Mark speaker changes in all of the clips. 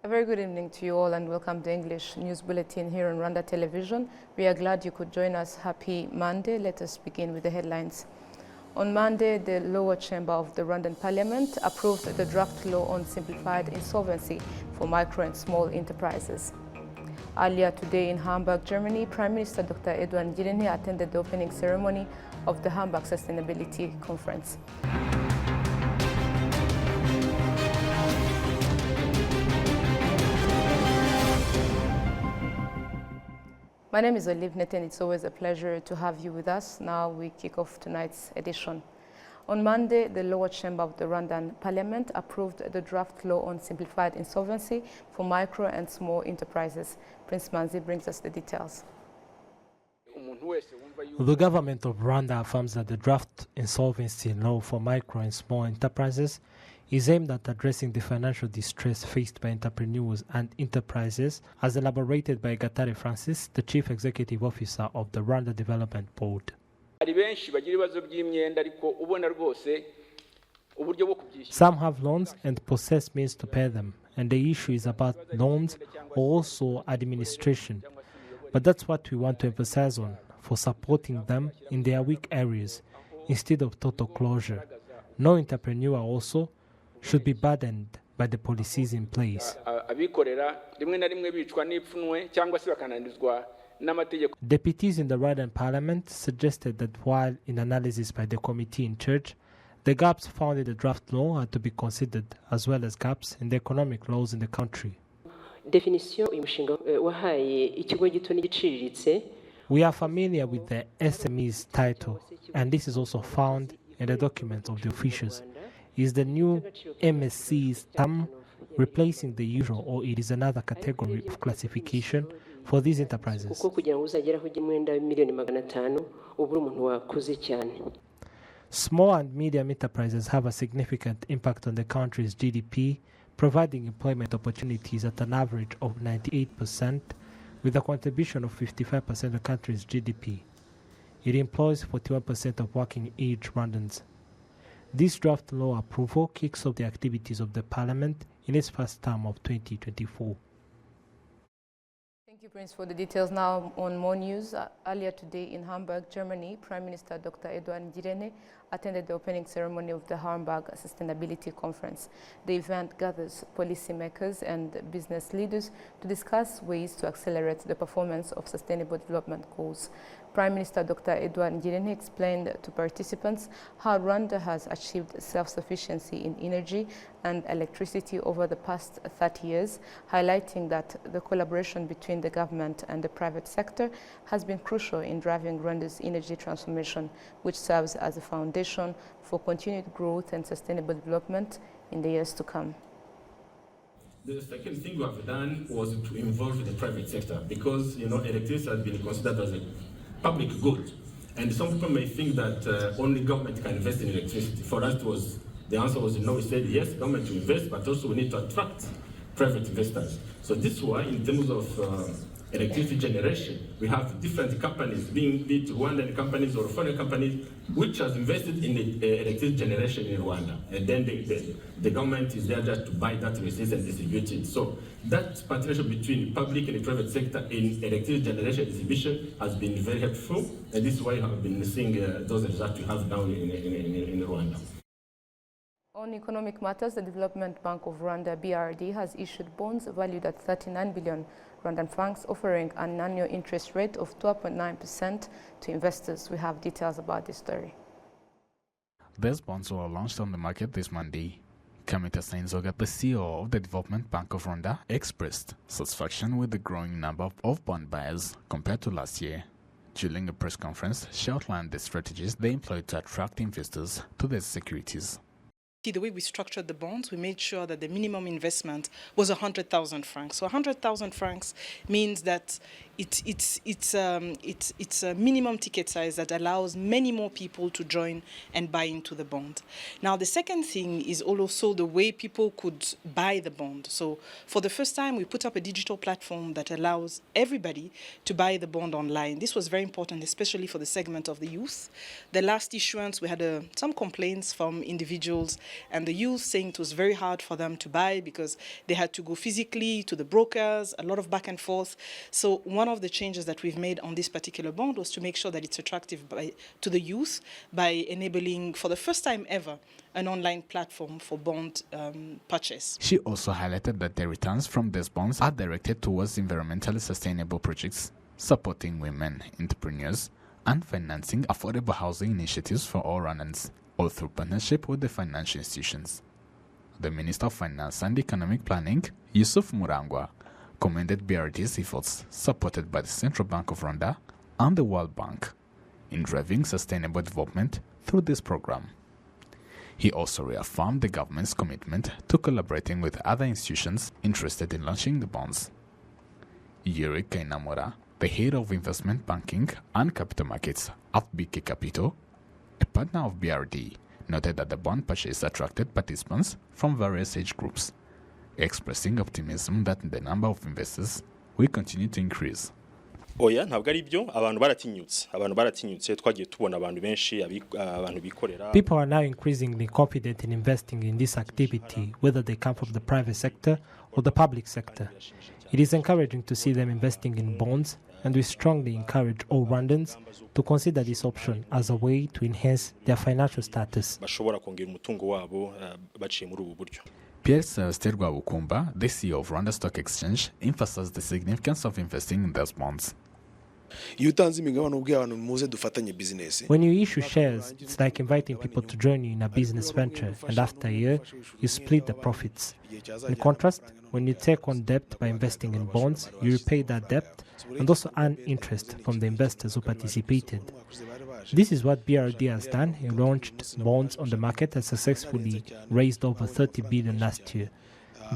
Speaker 1: A very good evening to you all and welcome to English News Bulletin here on Rwanda Television. We are glad you could join us. Happy Monday. Let us begin with the headlines. On Monday, the lower chamber of the Rwandan Parliament approved the draft law on simplified insolvency for micro and small enterprises. Earlier today in Hamburg, Germany, Prime Minister Dr. RwandaTV attended the opening ceremony of the Hamburg Sustainability Conference. My name is Olive Neten. It's always a pleasure to have you with us. Now we kick off tonight's edition. On Monday, the lower chamber of the Rwandan Parliament approved the draft law on simplified insolvency for micro and small enterprises. Prince Manzi brings us the details.
Speaker 2: The government of Rwanda affirms that the draft insolvency law for micro and small enterprises is aimed at addressing the financial distress faced by entrepreneurs and enterprises, as elaborated by Gatare Francis, the Chief Executive Officer of the Rwanda Development Board. Some have loans and possess means to pay them, and the issue is about loans or also administration. But that's what we want to emphasize on, for supporting them in their weak areas, instead of total closure. No entrepreneur also should be burdened by the policies in place. Deputies in the Rwandan Parliament suggested that while in analysis by the committee in charge, the gaps found in the draft law are to be considered, as well as gaps in the economic laws in the country. We are familiar with the SME's title, and this is also found in the documents of the officials. Is the new MSC's term replacing the usual, or it is another category of classification for these enterprises? Small and medium enterprises have a significant impact on the country's GDP, providing employment opportunities at an average of 98%, with a contribution of 55% of the country's GDP. It employs 41% of working-age Rwandans. This draft law approval kicks off the activities of the Parliament in its first term of 2024.
Speaker 1: Thank you, Prince, for the details. Now on more news. Earlier today in Hamburg, Germany, Prime Minister Dr. RwandaTV attended the opening ceremony of the Hamburg Sustainability Conference. The event gathers policymakers and business leaders to discuss ways to accelerate the performance of sustainable development goals. Prime Minister Dr. RwandaTV explained to participants how Rwanda has achieved self-sufficiency in energy and electricity over the past 30 years, highlighting that the collaboration between the government and the private sector has been crucial in driving Rwanda's energy transformation, which serves as a foundation for continued growth and sustainable development in the years to come.
Speaker 3: The second thing we have done was to involve the private sector, because electricity has been considered as a public good, and some people may think that only government can invest in electricity. For us, the answer was no. We said yes, government to invest, but also we need to attract private investors. So this is why, in terms of electricity generation, we have different companies, be it Rwandan companies or foreign companies, which has invested in the electricity generation in Rwanda, and then the government is there just to buy that resource and distribute it. So that partnership between public and the private sector in electricity generation distribution has been very helpful, and this is why we have been seeing those results we have now in Rwanda.
Speaker 1: On economic matters, the Development Bank of Rwanda, BRD, has issued bonds valued at 39 billion Rwandan francs, offering an annual interest rate of 12.9% to investors. We have details about this story.
Speaker 4: These bonds were launched on the market this Monday. Kamita Sainzoga, the CEO of the Development Bank of Rwanda, expressed satisfaction with the growing number of bond buyers compared to last year. During a press conference, she outlined the strategies they employed to attract investors to their securities.
Speaker 5: The way we structured the bonds, we made sure that the minimum investment was 100,000 francs. So 100,000 francs means that it's a minimum ticket size that allows many more people to join and buy into the bond. Now, the second thing is also the way people could buy the bond. So for the first time, we put up a digital platform that allows everybody to buy the bond online. This was very important, especially for the segment of the youth. The last issuance, we had some complaints from individuals and the youth saying it was very hard for them to buy because they had to go physically to the brokers, a lot of back and forth. So one of the changes that we've made on this particular bond was to make sure that it's attractive to the youth by enabling, for the first time ever, an online platform for bond purchase.
Speaker 4: She also highlighted that the returns from these bonds are directed towards environmentally sustainable projects, supporting women entrepreneurs, and financing affordable housing initiatives for all Rwandans, all through partnership with the financial institutions. The Minister of Finance and Economic Planning, Yusuf Murangwa, commended BRD's efforts, supported by the Central Bank of Rwanda and the World Bank, in driving sustainable development through this program. He also reaffirmed the government's commitment to collaborating with other institutions interested in launching the bonds. Yuri Kainamura, the head of investment banking and capital markets at BK Capital, a partner of BRD, noted that the bond purchase attracted participants from various age groups, expressing optimism that the number of investors will continue to increase.
Speaker 6: Oya ntabwo ari byo abantu baratinyutse twagiye tubona abantu benshi abantu bikorera.
Speaker 2: People are now increasingly confident in investing in this activity, whether they come from the private sector or the public sector. It is encouraging to see them investing in bonds, and we strongly encourage all Rwandans to consider this option as a way to enhance their financial status.
Speaker 6: Bashobora kongera umutungo wabo baciye muri ubu buryo.
Speaker 4: Pierre Celestin Rwabukumba, the CEO of Rwanda Stock Exchange, emphasized the significance of investing in those bonds.
Speaker 2: When you issue shares, it's like inviting people to join you in a business venture, and after a year, you split the profits. In contrast, when you take on debt by investing in bonds, you repay that debt and also earn interest from the investors who participated. This is what BRD has done. It launched bonds on the market and successfully raised over 30 billion last year.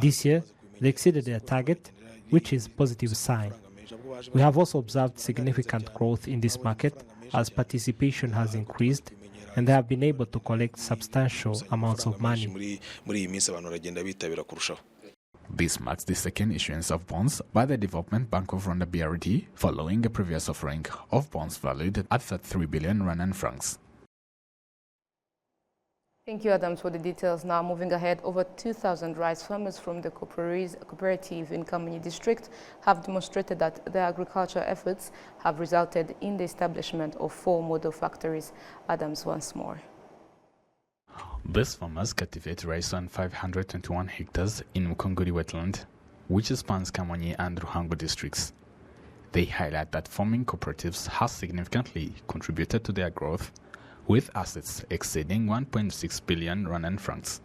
Speaker 2: This year, they exceeded their target, which is a positive sign. We have also observed significant growth in this market as participation has increased, and they have been able to collect substantial amounts of money.
Speaker 4: This marks the second issuance of bonds by the Development Bank of Rwanda BRD, following a previous offering of bonds valued at 33 billion Rwandan francs.
Speaker 1: Thank you, Adams, for the details. Now, moving ahead, over 2,000 rice farmers from the cooperative in Kamonyi district have demonstrated that their agricultural efforts have resulted in the establishment of 4 model factories. Adams once more.
Speaker 4: These farmers cultivate rice on 521 hectares in Mukunguri wetland, which spans Kamonyi and Ruhango districts. They highlight that farming cooperatives have significantly contributed to their growth, with assets exceeding 1.6 billion Rwandan francs.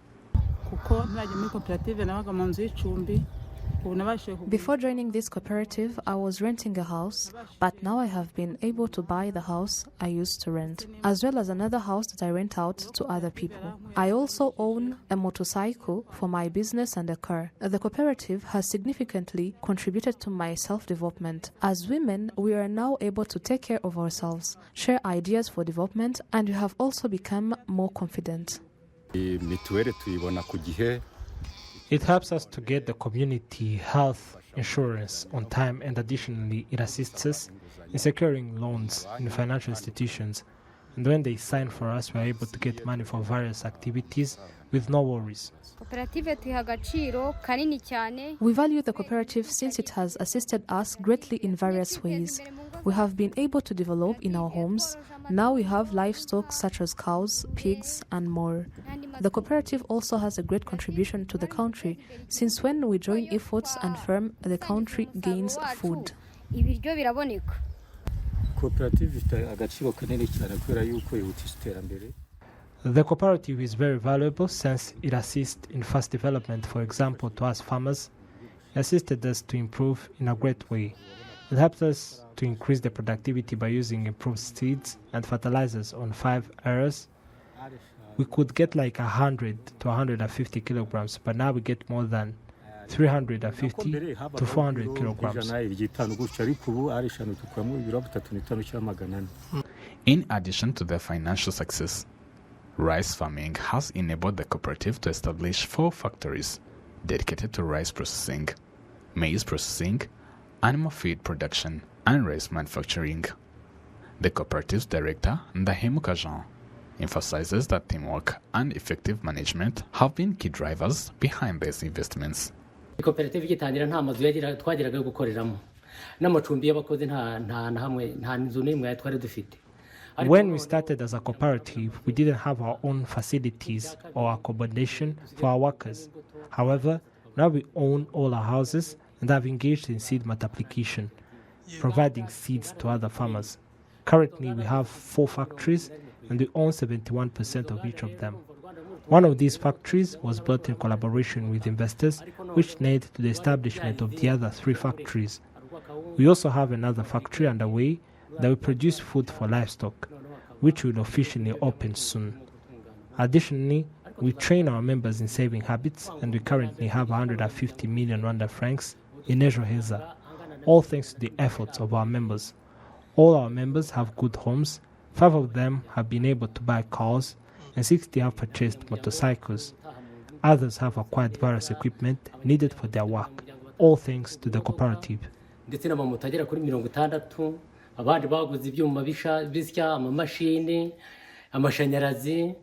Speaker 7: Before joining this cooperative, I was renting a house, but now I have been able to buy the house I used to rent, as well as another house that I rent out to other people. I also own a motorcycle for my business and a car. The cooperative has significantly contributed to my self-development. As women, we are now able to take care of ourselves, share ideas for development, and we have also become more confident.
Speaker 2: It helps us to get the community health insurance on time, and additionally, it assists us in securing loans in financial institutions. And when they sign for us, we are able to get money for various activities with no worries. We
Speaker 7: value the cooperative since it has assisted us greatly in various ways. We have been able to develop in our homes. Now we have livestock such as cows, pigs, and more. The cooperative also has a great contribution to the country, since when we join efforts and firm, the country gains food.
Speaker 2: The cooperative is very valuable since it assists in fast development. For example, to us farmers, it assisted us to improve in a great way. It helped us to increase the productivity by using improved seeds and fertilizers on 5 areas. We could get like 100 to 150 kilograms, but now we get more than 350 to 400 kilograms.
Speaker 4: In addition to their financial success, rice farming has enabled the cooperative to establish 4 factories dedicated to rice processing, maize processing, animal feed production, and rice manufacturing. The cooperative's director, Ndahemuka Jean, emphasizes that teamwork and effective management have been key drivers behind these investments.
Speaker 8: Koperative igitangira nta mazu twagiraga yo gukoreramo n'amacumbi y'abakozi nta nzu n'imwe twari dufite.
Speaker 2: When we started as a cooperative, we didn't have our own facilities or accommodation for our workers. However, now we own all our houses and have engaged in seed multiplication, providing seeds to other farmers. Currently, we have 4 factories and we own 71% of each of them. One of these factories was built in collaboration with investors, which led to the establishment of the other 3 factories. We also have another factory underway that will produce food for livestock, which will officially open soon. Additionally, we train our members in saving habits, and we currently have 150 million Rwanda francs in Ejo Heza, all thanks to the efforts of our members. All our members have good homes, 5 of them have been able to buy cars, and 60 have purchased motorcycles. Others have acquired various equipment needed for their work, all thanks to the cooperative.
Speaker 8: Abandi baguze ibyuma bisya amamashini amashanyarazi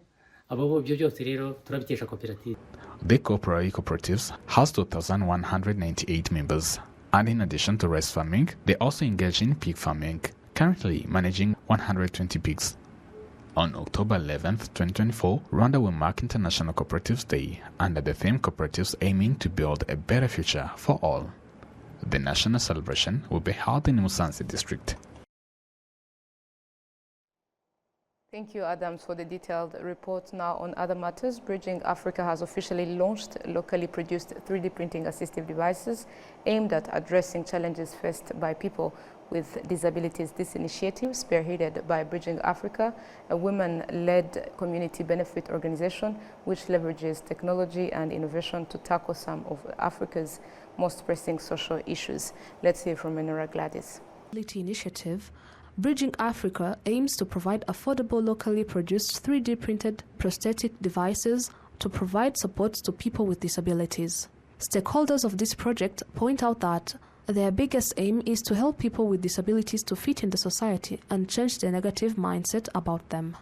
Speaker 8: abo byo byose rero turabikesha koperative.
Speaker 4: The cooperatives has 2,198 members, and in addition to rice farming, they also engage in pig farming, currently managing 120 pigs. On October 11th, 2024, Rwanda will mark International Cooperatives Day under the theme Cooperatives Aiming to Build a Better Future for All. The national celebration will be held in Musanze district.
Speaker 1: Thank you, Adams, for the detailed report. Now on other matters, Bridging Africa has officially launched locally produced 3D printing assistive devices aimed at addressing challenges faced by people with disabilities. This initiative, spearheaded by Bridging Africa, a women-led community benefit organization which leverages technology and innovation to tackle some of Africa's most pressing social issues. Let's hear from Menora Gladys.
Speaker 7: Initiative, Bridging Africa aims to provide affordable locally produced 3D printed prosthetic devices to provide support to people with disabilities. Stakeholders of this project point out that their biggest aim is to help people with disabilities to fit in the society and change the negative mindset about them.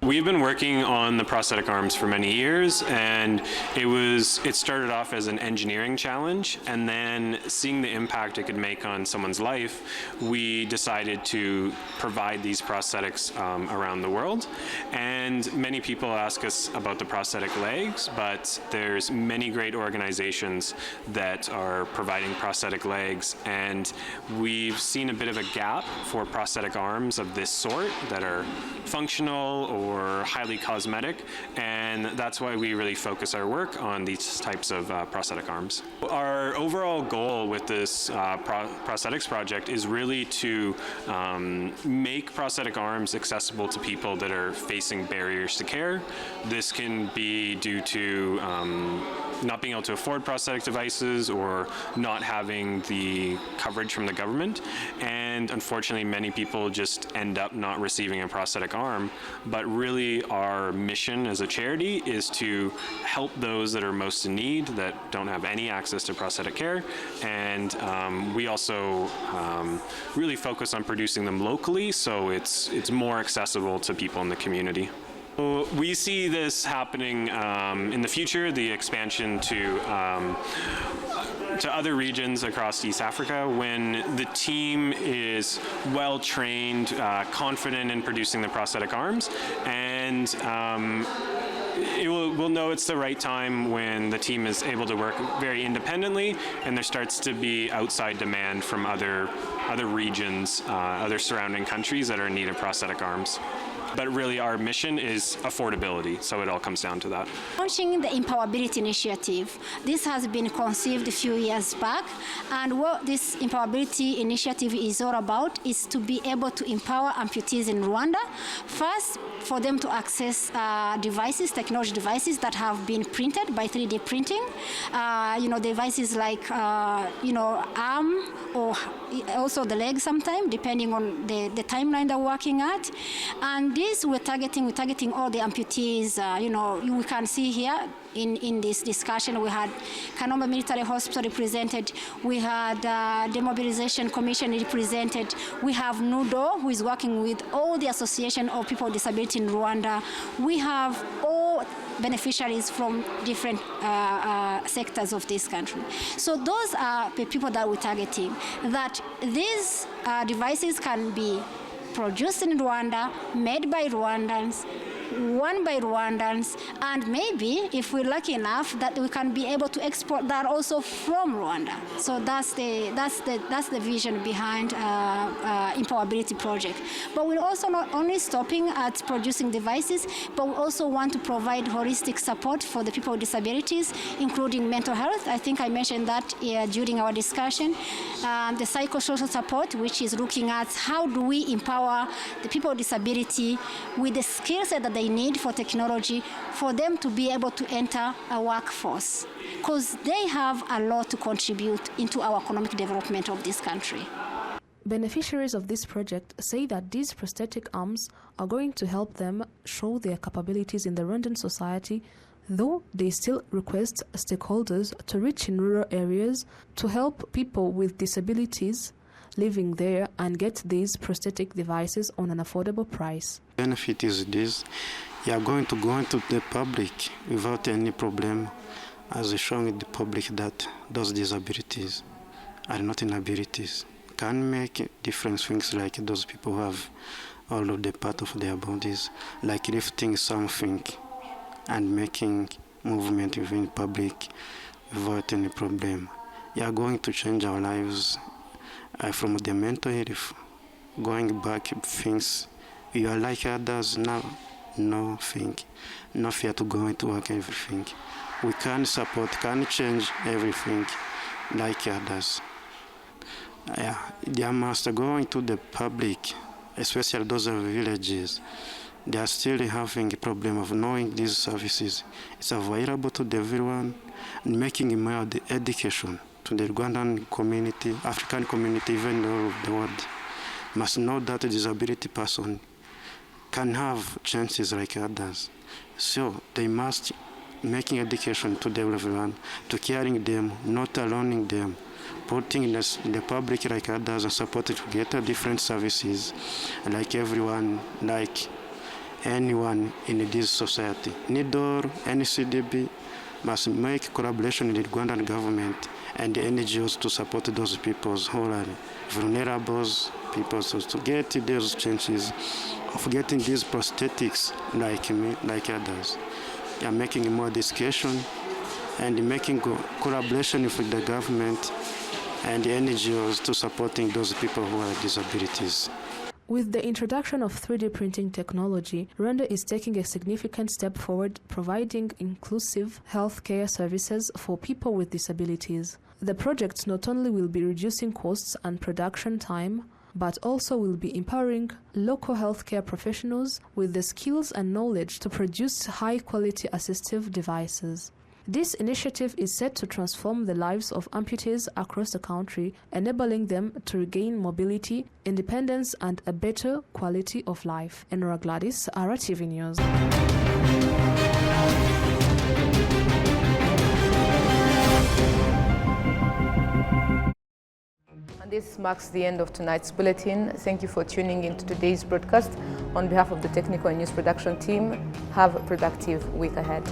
Speaker 9: We've been working on the prosthetic arms for many years, and it started off as an engineering challenge, and then seeing the impact it could make on someone's life, we decided to provide these prosthetics around the world. And many people ask us about the prosthetic legs, but there's many great organizations that are providing prosthetic legs, and we've seen a bit of a gap for prosthetic arms of this sort that are functional or highly cosmetic, and that's why we really focus our work on these types of prosthetic arms. Our overall goal with this prosthetics project is really to make prosthetic arms accessible to people that are facing barriers to care. This can be due to not being able to afford prosthetic devices or not having the coverage from the government, and unfortunately many people just end up not receiving a prosthetic arm. But really our mission as a charity is to help those that are most in need, that don't have any access to prosthetic care, and we also really focus on producing them locally, so it's more accessible to people in the community. We see this happening in the future, the expansion to other regions across East Africa, when the team is well trained, confident in producing the prosthetic arms, and we'll know it's the right time when the team is able to work very independently, and there starts to be outside demand from other regions, other surrounding countries that are in need of prosthetic arms. But really our mission is affordability, so it all comes down to that.
Speaker 10: Launching the Empowerability Initiative, this has been conceived a few years back, and what this Empowerability Initiative is all about is to be able to empower amputees in Rwanda, first for them to access devices, technology devices that have been printed by 3D printing, devices like, arm or also the leg sometime, depending on the timeline they're working at. And this we're targeting all the amputees, we can see here, in this discussion. We had Kanombe Military Hospital represented. We had Demobilization Commission represented. We have NUDO, who is working with all the Association of People with Disability in Rwanda. We have all beneficiaries from different sectors of this country. So those are the people that we're targeting, that these devices can be produced in Rwanda, made by Rwandans, won by Rwandans, and maybe, if we're lucky enough, that we can be able to export that also from Rwanda. So that's the vision behind Empowerability Project. But we're also not only stopping at producing devices, but we also want to provide holistic support for the people with disabilities, including mental health. I think I mentioned that during our discussion. The psychosocial support, which is looking at how do we empower the people with disability with the skill set that they need for technology for them to be able to enter a workforce, because they have a lot to contribute into our economic development of this country.
Speaker 7: Beneficiaries of this project say that these prosthetic arms are going to help them show their capabilities in the Rwandan society, though they still request stakeholders to reach in rural areas to help people with disabilities living there and get these prosthetic devices on an affordable price.
Speaker 11: Benefit is this: you are going to go into the public without any problem, as showing the public that those disabilities are not inabilities. Can make different things, like those people who have all of the part of their bodies, like lifting something and making movement within public without any problem. You are going to change our lives from the mental health, going back things. You are like others now, no fear to go into work, everything. We can support, can change everything like others. They must go into the public, especially those of villages. They are still having a problem of knowing these services. It's available to everyone, and making more the education to the Rwandan community, African community, even all of the world, must know that a disability person can have chances like others. So they must making education to everyone, to caring them, not alloning them, putting in the public like others, and supporting to get different services like everyone, like anyone in this society. NIDOR, NCDB must make collaboration with the Rwandan government and the NGOs to support those people who are vulnerable people, so to get those chances of getting these prosthetics like me, like others. They are making more discussion and making collaboration with the government and the NGOs to supporting those people who have disabilities.
Speaker 7: With the introduction of 3D printing technology, Rwanda is taking a significant step forward, providing inclusive healthcare services for people with disabilities. The project not only will be reducing costs and production time, but also will be empowering local healthcare professionals with the skills and knowledge to produce high-quality assistive devices. This initiative is set to transform the lives of amputees across the country, enabling them to regain mobility, independence, and a better quality of life. Enora Gladys, RwandaTV News.
Speaker 1: And this marks the end of tonight's bulletin. Thank you for tuning in to today's broadcast. On behalf of the technical and news production team, have a productive week ahead.